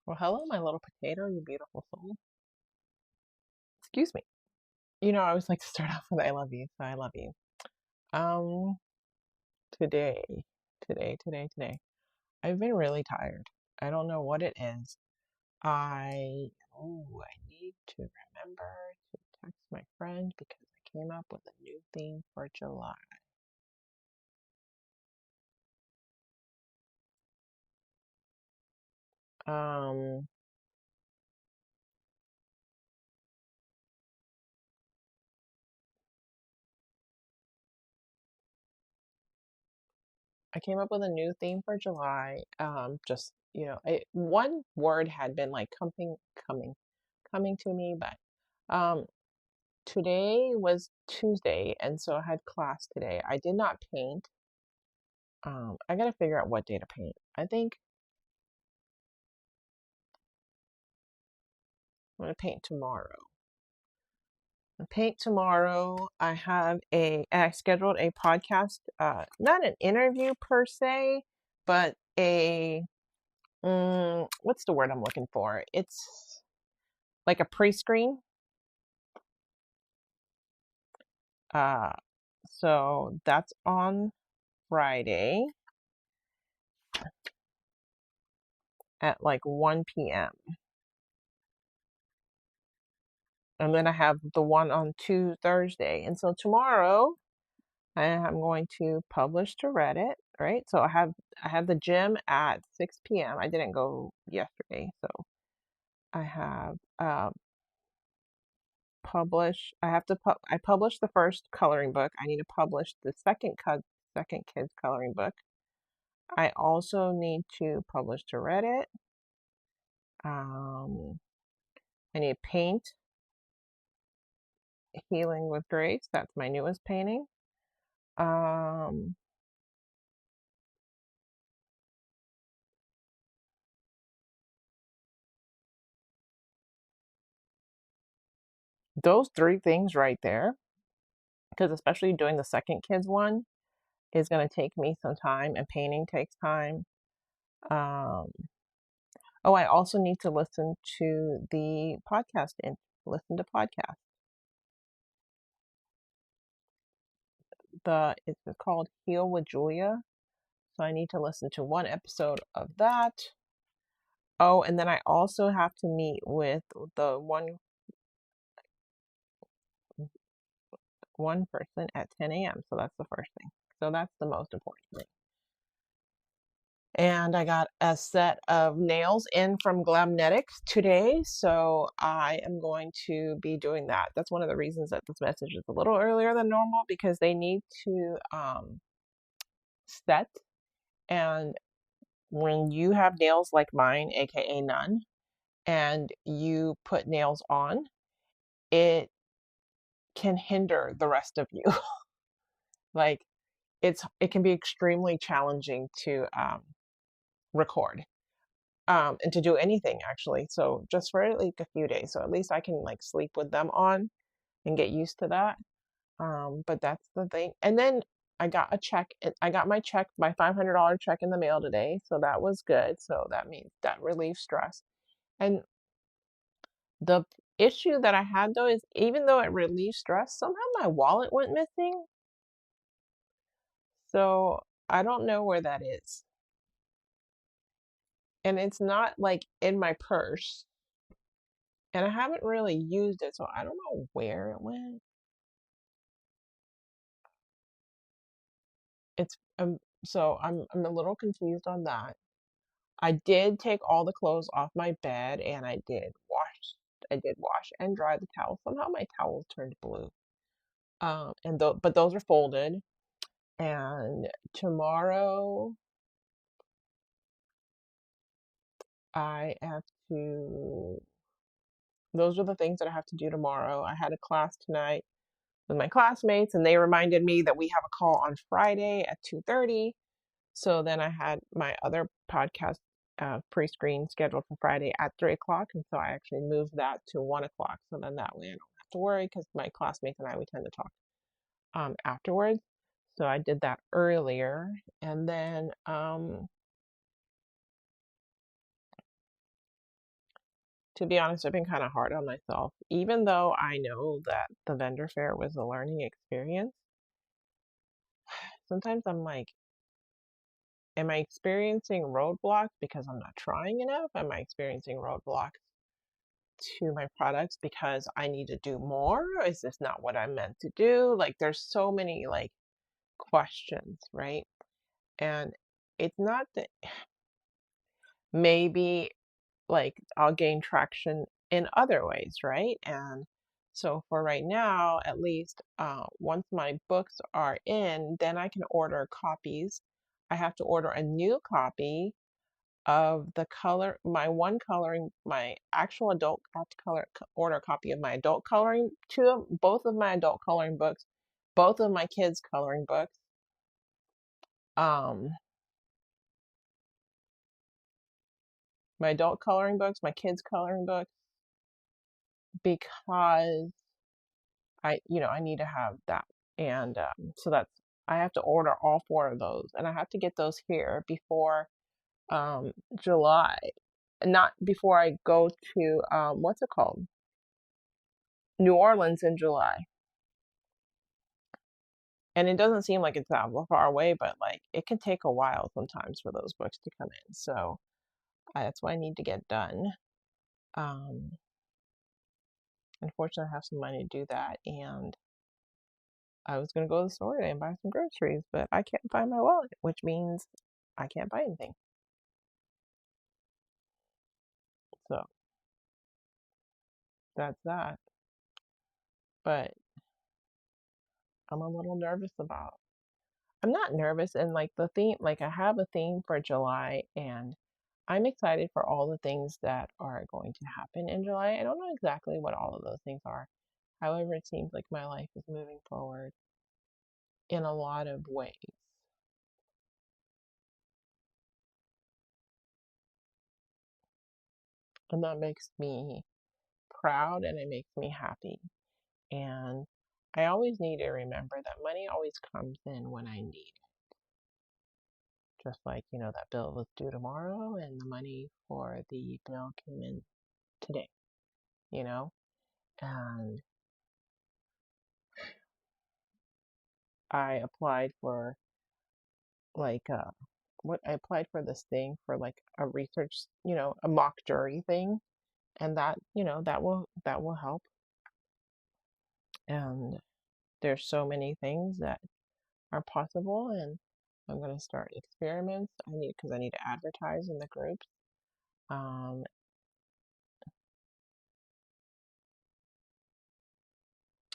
Well, hello, my little potato, you beautiful soul. Excuse me. I always like to start off with I love you, so I love you. Um, today, today, I've been really tired. I don't know what it is. I need to remember to text my friend because I came up with a new theme for July. Um, I came up with a new theme for July. One word had been like coming to me, but um, today was Tuesday, and so I had class today. I did not paint. I gotta figure out what day to paint. I think I'm gonna paint tomorrow. I paint tomorrow. I scheduled a podcast, not an interview per se, but what's the word I'm looking for? It's like a pre-screen. Uh, so that's on Friday at like 1 p.m. And then I have the one on Thursday. And so tomorrow I am going to publish to Reddit, right? So I have the gym at 6 p.m. I didn't go yesterday, so I have I published the first coloring book. I need to publish the second kids coloring book. I also need to publish to Reddit. Um, I need to paint Healing with Grace. That's my newest painting. Um, those three things right there, because especially doing the second kids one is going to take me some time, and painting takes time. Um, oh, I also need to listen to the podcast and listen to podcasts. It's called Heal with Julia, so I need to listen to one episode of that. Oh, and then I also have to meet with the one person at 10 a.m. So that's the first thing. So that's the most important thing. And I got a set of nails in from Glamnetics today, so I am going to be doing that. That's one of the reasons that this message is a little earlier than normal, because they need to set. And when you have nails like mine, aka none, and you put nails on, it can hinder the rest of you. Like it can be extremely challenging to record and to do anything actually. So just for like a few days. So at least I can like sleep with them on and get used to that. But that's the thing. And then I got a check. I got my $500 check in the mail today. So that was good. So that means that relieves stress. And the issue that I had though is even though it relieved stress, somehow my wallet went missing. So I don't know where that is. And it's not like in my purse. And I haven't really used it, so I don't know where it went. It's so I'm a little confused on that. I did take all the clothes off my bed and I did wash and dry the towels. Somehow my towels turned blue. But those are folded. And tomorrow I have to those are the things that I have to do tomorrow. I had a class tonight with my classmates and they reminded me that we have a call on Friday at 2:30. So then I had my other podcast pre-screen scheduled for Friday at 3 o'clock, and so I actually moved that to 1 o'clock. So then that way I don't have to worry because my classmates and I we tend to talk afterwards. So I did that earlier, and then To be honest, I've been kind of hard on myself. Even though I know that the vendor fair was a learning experience, sometimes I'm like, am I experiencing roadblocks because I'm not trying enough? Am I experiencing roadblocks to my products because I need to do more? Is this not what I'm meant to do? Like, there's so many like questions, right? And it's not that maybe like I'll gain traction in other ways, right? And so for right now, at least, once my books are in, then I can order copies. I have to order a new copy of the color, my actual adult, I have to order a copy of my adult coloring, both of my adult coloring books, both of my kids' coloring books, um, my adult coloring books, my kids' coloring books, because I need to have that. And so I have to order all four of those, and I have to get those here before July, not before I go to what's it called? New Orleans in July. And it doesn't seem like it's that far away, but like it can take a while sometimes for those books to come in. So that's what I need to get done. Um, Unfortunately, I have some money to do that, and I was gonna go to the store today and buy some groceries, but I can't find my wallet, which means I can't buy anything. So that's that. But I'm a little nervous about. I'm not nervous, and like the theme, like I have a theme for July, and I'm excited for all the things that are going to happen in July. I don't know exactly what all of those things are. However, it seems like my life is moving forward in a lot of ways. And that makes me proud and it makes me happy. And I always need to remember that money always comes in when I need it. Just like, that bill was due tomorrow and the money for the bill came in today, you know? And I applied for like what I applied for this thing for like a research, a mock jury thing, and that will help. And there's so many things that are possible, and I'm going to start experiments. I need to advertise in the groups. Um,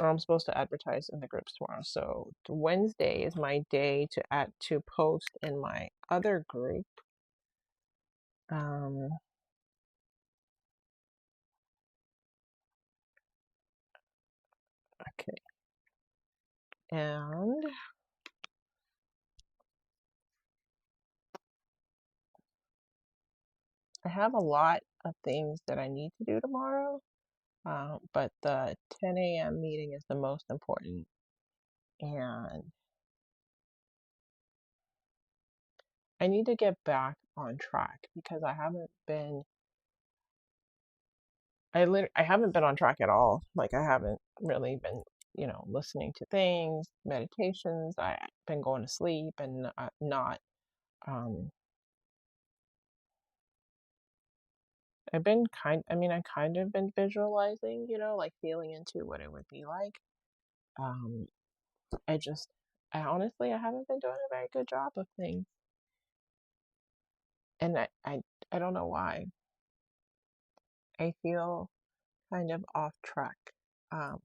or I'm supposed to advertise in the groups tomorrow. So Wednesday is my day to post in my other group. Um, okay, and I have a lot of things that I need to do tomorrow. But the 10 a.m. meeting is the most important, and I need to get back on track because I haven't been on track at all. Like I haven't really been, listening to things, meditations. I've been going to sleep and not. Um, I kind of been visualizing, like feeling into what it would be like. Um, I just, I honestly, I haven't been doing a very good job of things, and I don't know why. I feel kind of off track. Um,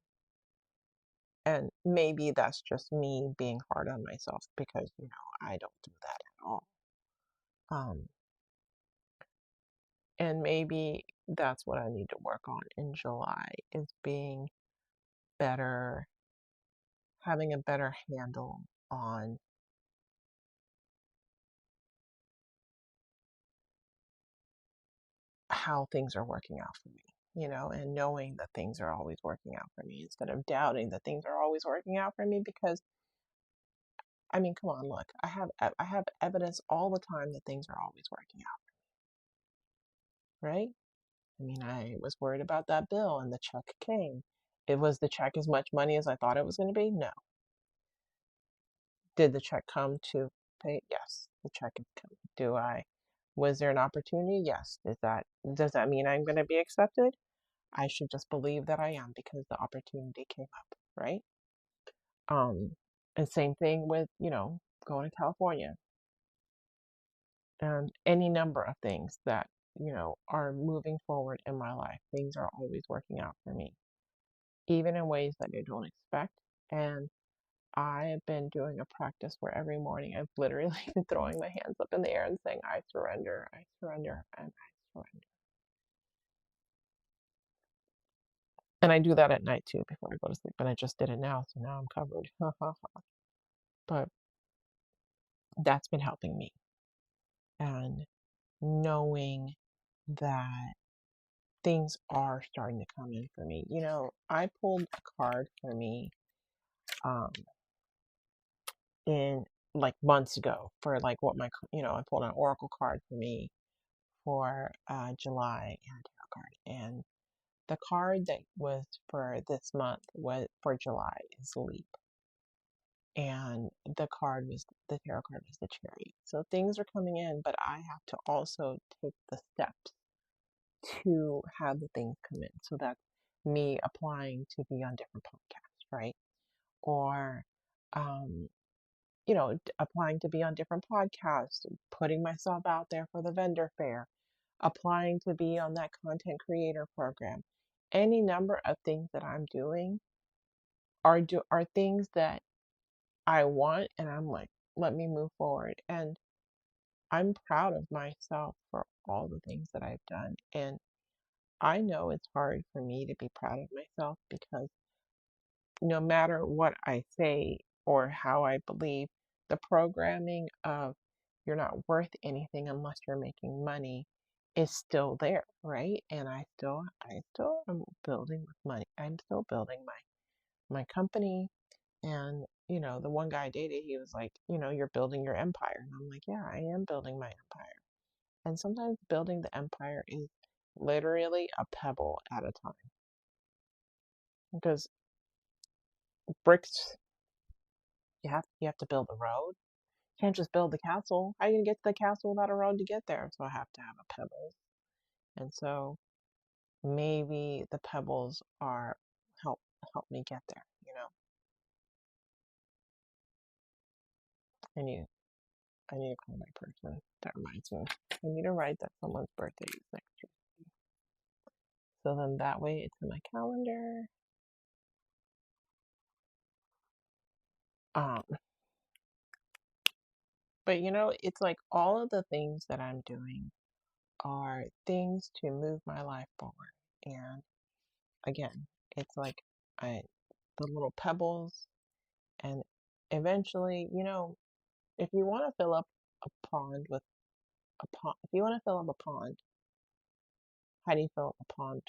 and maybe that's just me being hard on myself because, I don't do that at all. Um, and maybe that's what I need to work on in July is being better, having a better handle on how things are working out for me, and knowing that things are always working out for me instead of doubting that things are always working out for me because I mean, come on, look. I have evidence all the time that things are always working out, right? I mean, I was worried about that bill and the check came. It was the check as much money as I thought it was going to be? No. Did the check come to pay? Yes, the check is coming. Was there an opportunity? Yes. Does that mean I'm going to be accepted? I should just believe that I am because the opportunity came up, right? And same thing with, going to California and any number of things that, are moving forward in my life. Things are always working out for me, even in ways that I don't expect. And I have been doing a practice where every morning I've literally been throwing my hands up in the air and saying, I surrender, and I surrender. And I do that at night too before I go to sleep. And I just did it now, so now I'm covered. But that's been helping me. And knowing that things are starting to come in for me. I pulled a card for me um in like months ago for like what I pulled an oracle card for me for July and a tarot card. And the card that was for this month was for July is Leap. And the tarot card was the Chariot. So things are coming in, but I have to also take the steps to have the things come in. So that's me applying to be on different podcasts, right? Or, um, applying to be on different podcasts, putting myself out there for the vendor fair, applying to be on that content creator program. Any number of things that I'm doing are things that I want, and I'm like, let me move forward. And I'm proud of myself for all the things that I've done. And I know it's hard for me to be proud of myself because no matter what I say or how I believe, the programming of you're not worth anything unless you're making money is still there, right? And I still am building with money. I'm still building my company. And, the one guy I dated, he was like, you're building your empire. And I'm like, yeah, I am building my empire. And sometimes building the empire is literally a pebble at a time. Because bricks, you have to build a road. You can't just build the castle. How are you gonna get to the castle without a road to get there? So I have to have a pebble. And so maybe the pebbles are help help me get there, I need I need to call my person. That reminds me. I need to write that someone's birthday is next year. So then that way it's in my calendar. Um, but it's like all of the things that I'm doing are things to move my life forward. And again, it's like the little pebbles, and eventually, if you want to fill up a pond with a pond, if you want to fill up a pond, how do you fill up a pond?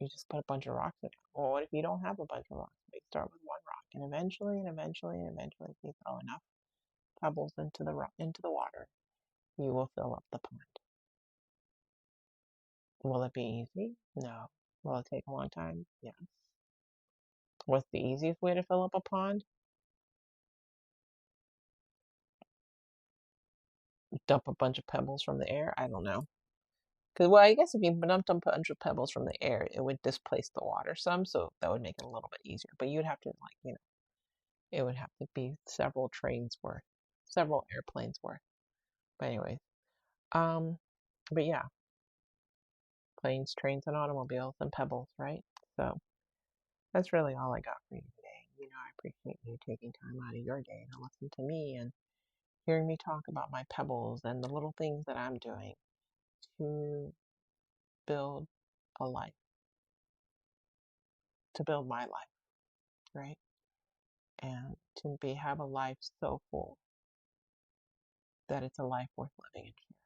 You just put a bunch of rocks in it. Well, what if you don't have a bunch of rocks? You start with one rock, and eventually, if you throw enough pebbles into the water, you will fill up the pond. Will it be easy? No. Will it take a long time? Yes. What's the easiest way to fill up a pond? Dump a bunch of pebbles from the air? I don't know. Because, well, I guess if you dumped a bunch of pebbles from the air, it would displace the water some, so that would make it a little bit easier. But you'd have to, like, it would have to be several trains worth, several airplanes worth. But anyways, um, but yeah, planes, trains, and automobiles and pebbles, right? So that's really all I got for you today. I appreciate you taking time out of your day to listen to me and hearing me talk about my pebbles and the little things that I'm doing to build a life, to build my life, right? And to have a life so full that it's a life worth living and sharing.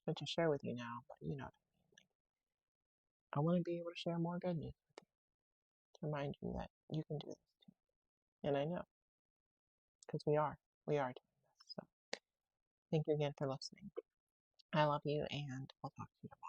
So to share with you now, but what I mean. Like, I want to be able to share more good news with you to remind you that you can do this too. And I know because we are doing this. So thank you again for listening. I love you, and I'll talk to you tomorrow.